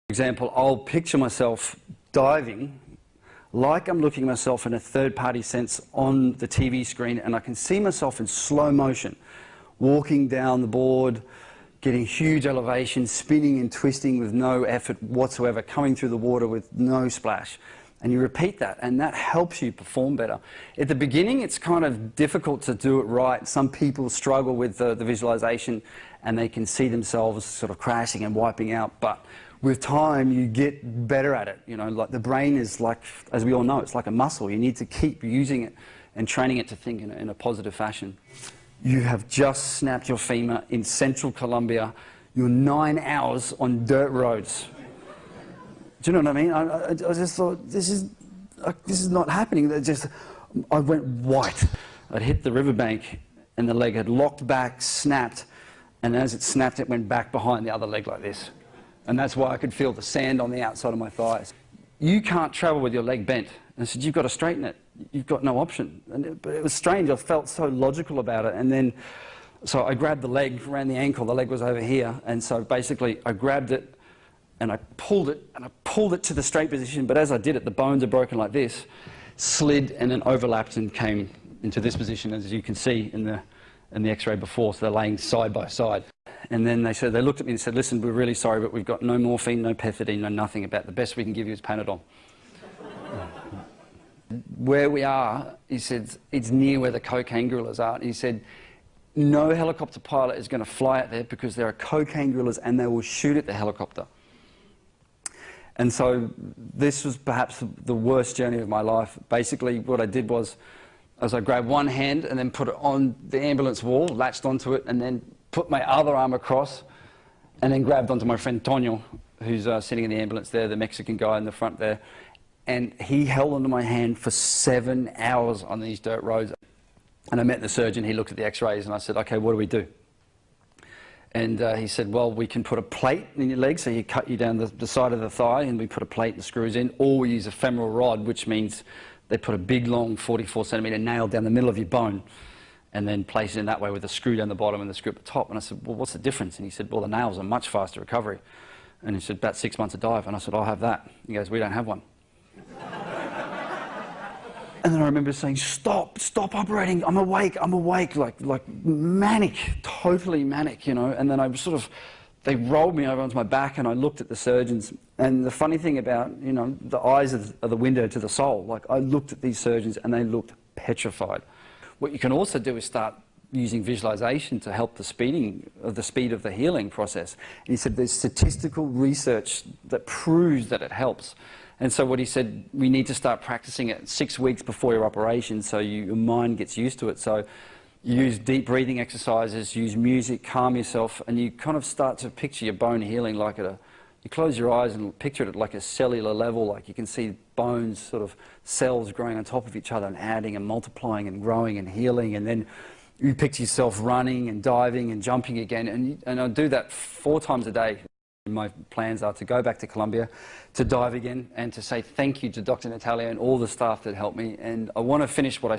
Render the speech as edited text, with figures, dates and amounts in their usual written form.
For example, I'll picture myself diving like I'm looking at myself in a third-party sense on the TV screen, and I can see myself in slow motion, walking down the board, getting huge elevation, spinning and twisting with no effort whatsoever, coming through the water with no splash. And you repeat that, and that helps you perform better. At the beginning, it's kind of difficult to do it right. Some people struggle with the visualization, and they can see themselves sort of crashing and wiping out. But with time, you get better at it. You know, like the brain is like, as we all know, it's like a muscle. You need to keep using it and training it to think in a positive fashion. You have just snapped your femur in central Colombia. You're 9 hours on dirt roads. Do you know what I mean? I just thought, this is not happening. I went white. I'd hit the riverbank, and the leg had locked back, snapped, and as it snapped, it went back behind the other leg like this. And that's why I could feel the sand on the outside of my thighs. You can't travel with your leg bent. And I said, you've got to straighten it. You've got no option. But it was strange. I felt so logical about it. And then, so I grabbed the leg around the ankle. The leg was over here. And so basically, I grabbed it, and I pulled it to the straight position. But as I did it, the bones are broken like this, slid, and then overlapped and came into this position, as you can see in the X-ray before. So they're laying side by side. And then they looked at me and said, listen, we're really sorry, but we've got no morphine, no pethidine, no nothing. About the best we can give you is Panadol. Where we are, he said, it's near where the cocaine gorillas are. And he said, no helicopter pilot is going to fly out there because there are cocaine gorillas and they will shoot at the helicopter. And so this was perhaps the worst journey of my life. Basically, what I did was I grabbed one hand and then put it on the ambulance wall, latched onto it, and then put my other arm across, and then grabbed onto my friend Toño, who's sitting in the ambulance there, the Mexican guy in the front there. And he held onto my hand for 7 hours on these dirt roads. And I met the surgeon, he looked at the x-rays, and I said, okay, what do we do? And he said, well, we can put a plate in your leg, so you cut you down the side of the thigh, and we put a plate and screws in, or we use a femoral rod, which means they put a big, long 44-centimetre nail down the middle of your bone, and then place it in that way with a screw down the bottom and the screw at the top. And I said, well, what's the difference? And he said, well, the nails are much faster recovery. And he said, about 6 months a dive. And I said, I'll have that. He goes, we don't have one. And then I remember saying, stop operating, I'm awake, like manic, totally manic, you know. And then they rolled me over onto my back, and I looked at the surgeons. And the funny thing about, you know, the eyes are the window to the soul. Like, I looked at these surgeons and they looked petrified. What you can also do is start using visualization to help the speed of the healing process. And he said there's statistical research that proves that it helps. And so what he said, we need to start practicing it 6 weeks before your operation so your mind gets used to it. So you use deep breathing exercises, use music, calm yourself, and you kind of start to picture your bone healing like you close your eyes and picture it at like a cellular level, like you can see bones, sort of cells growing on top of each other and adding and multiplying and growing and healing. And then you picture yourself running and diving and jumping again. And I do that 4 times a day. My plans are to go back to Colombia, to dive again, and to say thank you to Dr. Natalia and all the staff that helped me. And I want to finish what I